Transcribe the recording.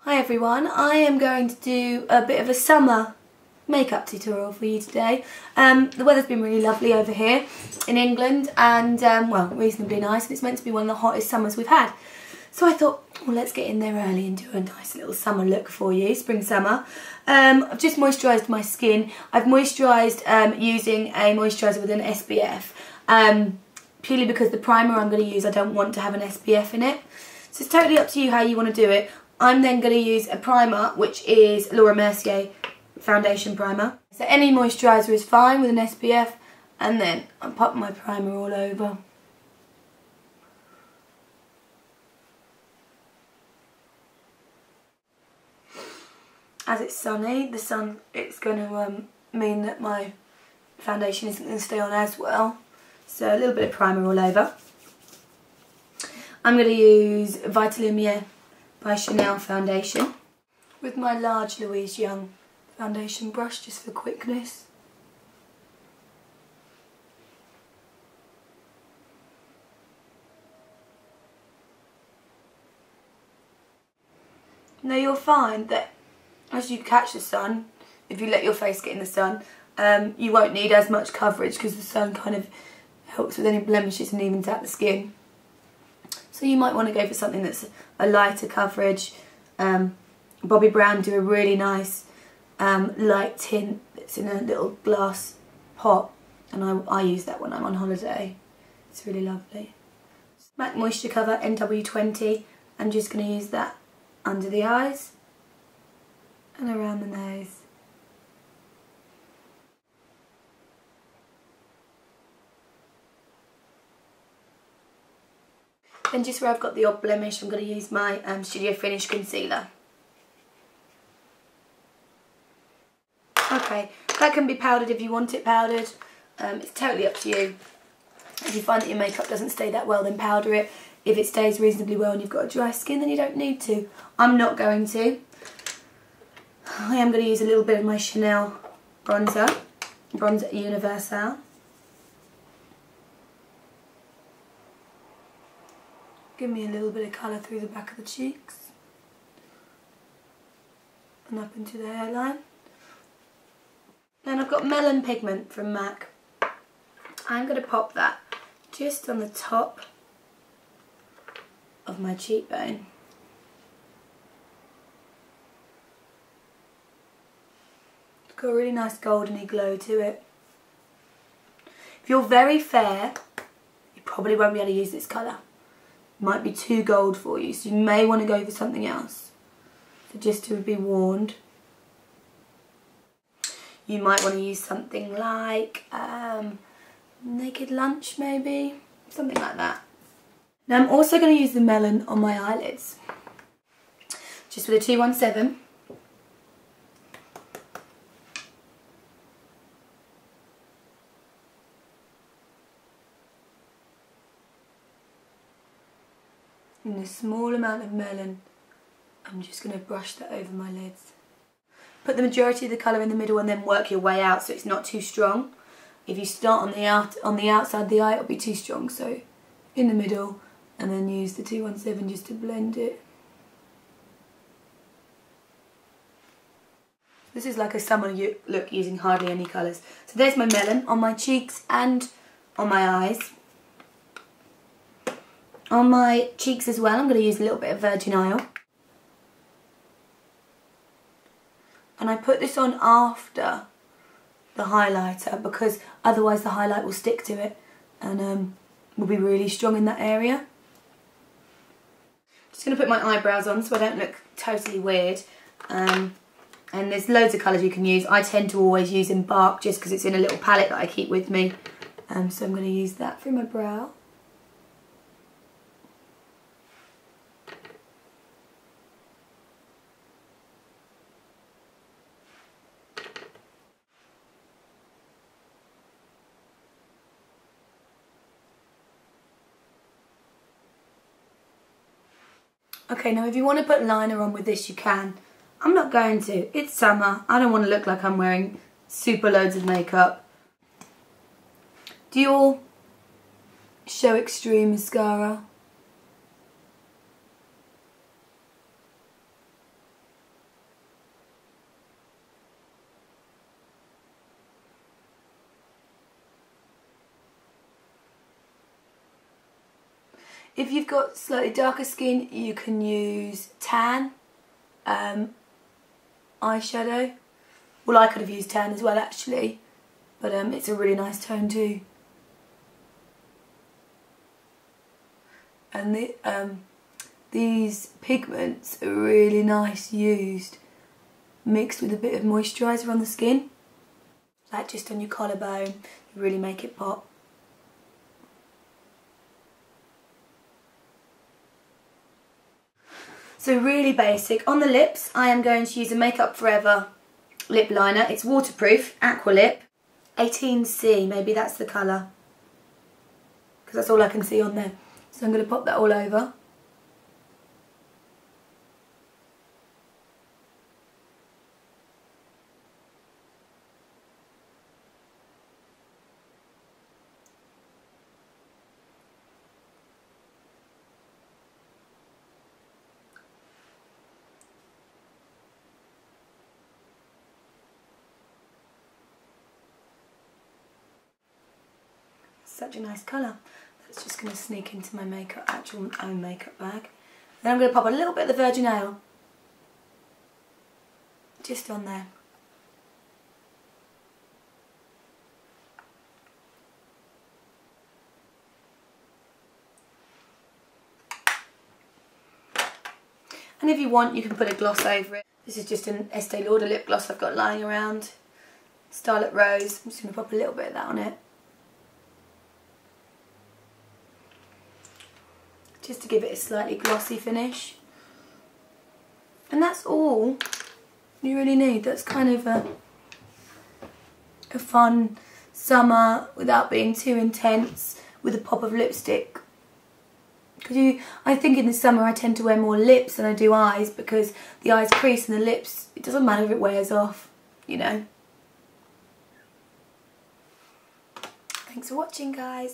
Hi everyone, I am going to do a bit of a summer makeup tutorial for you today. The weather's been really lovely over here in England and well, reasonably nice, and it's meant to be one of the hottest summers we've had. So I thought, well, let's get in there early and do a nice little summer look for you, spring summer. I've just moisturised my skin. I've moisturised using a moisturiser with an SPF, purely because the primer I'm going to use, I don't want to have an SPF in it. So it's totally up to you how you want to do it. I'm then going to use a primer, which is Mercier foundation primer. So any moisturiser is fine with an SPF, and then I pop my primer all over. As it's sunny, the sun, it's going to mean that my foundation isn't going to stay on as well. So a little bit of primer all over. I'm going to use Vitalumiere by Chanel foundation with my large Louise Young foundation brush just for quickness. Now you'll find that as you catch the sun, if you let your face get in the sun, you won't need as much coverage because the sun kind of helps with any blemishes and evens out the skin. So you might want to go for something that's a lighter coverage. Bobbi Brown do a really nice light tint that's in a little glass pot, and I use that when I'm on holiday. It's really lovely. MAC Moisture Cover NW20. I'm just going to use that under the eyes and around the nose. Then just where I've got the odd blemish, I'm going to use my Studio Finish concealer. Okay, that can be powdered if you want it powdered. It's totally up to you. If you find that your makeup doesn't stay that well, then powder it. If it stays reasonably well and you've got a dry skin, then you don't need to. I'm not going to. I am going to use a little bit of my Chanel bronzer Universel. Give me a little bit of colour through the back of the cheeks and up into the hairline. Then I've got Melon Pigment from MAC. I'm going to pop that just on the top of my cheekbone. It's got a really nice goldeny glow to it. If you're very fair, you probably won't be able to use this colour. Might be too gold for you, so you may want to go for something else. So just to be warned, you might want to use something like Naked Lunch, maybe, something like that. Now I'm also going to use the Melon on my eyelids, just with a 217. And a small amount of Melon, I'm just going to brush that over my lids. Put the majority of the colour in the middle and then work your way out so it's not too strong. If you start on the outside of the eye, it'll be too strong. So in the middle, and then use the 217 just to blend it. This is like a summer look using hardly any colours. So there's my Melon on my cheeks and on my eyes. On my cheeks as well, I'm going to use a little bit of Virgin Isle. And I put this on after the highlighter because otherwise the highlight will stick to it and will be really strong in that area. Just going to put my eyebrows on so I don't look totally weird. And there's loads of colours you can use. I tend to always use Embark just because it's in a little palette that I keep with me. So I'm going to use that through my brow. Okay, now if you want to put liner on with this, you can. I'm not going to. It's summer. I don't want to look like I'm wearing super loads of makeup. Dior Show Extreme mascara. If you've got slightly darker skin, you can use tan eyeshadow. Well, I could have used tan as well actually, but it's a really nice tone too. And these pigments are really nice used, mixed with a bit of moisturizer on the skin, like just on your collarbone, you really make it pop. So really basic. On the lips, I am going to use a Makeup Forever lip liner. It's waterproof, Aqua Lip, 18C, maybe that's the colour, because that's all I can see on there. So I'm going to pop that all over. Such a nice colour. That's just going to sneak into my makeup, actual own makeup bag. Then I'm going to pop a little bit of the Virgin Isle just on there. And if you want, you can put a gloss over it. This is just an Estee Lauder lip gloss I've got lying around. Starlit Rose. I'm just going to pop a little bit of that on it, just to give it a slightly glossy finish. And that's all you really need. That's kind of a fun summer without being too intense, with a pop of lipstick. Because I think in the summer I tend to wear more lips than I do eyes, because the eyes crease and the lips, it doesn't matter if it wears off, you know. Thanks for watching, guys.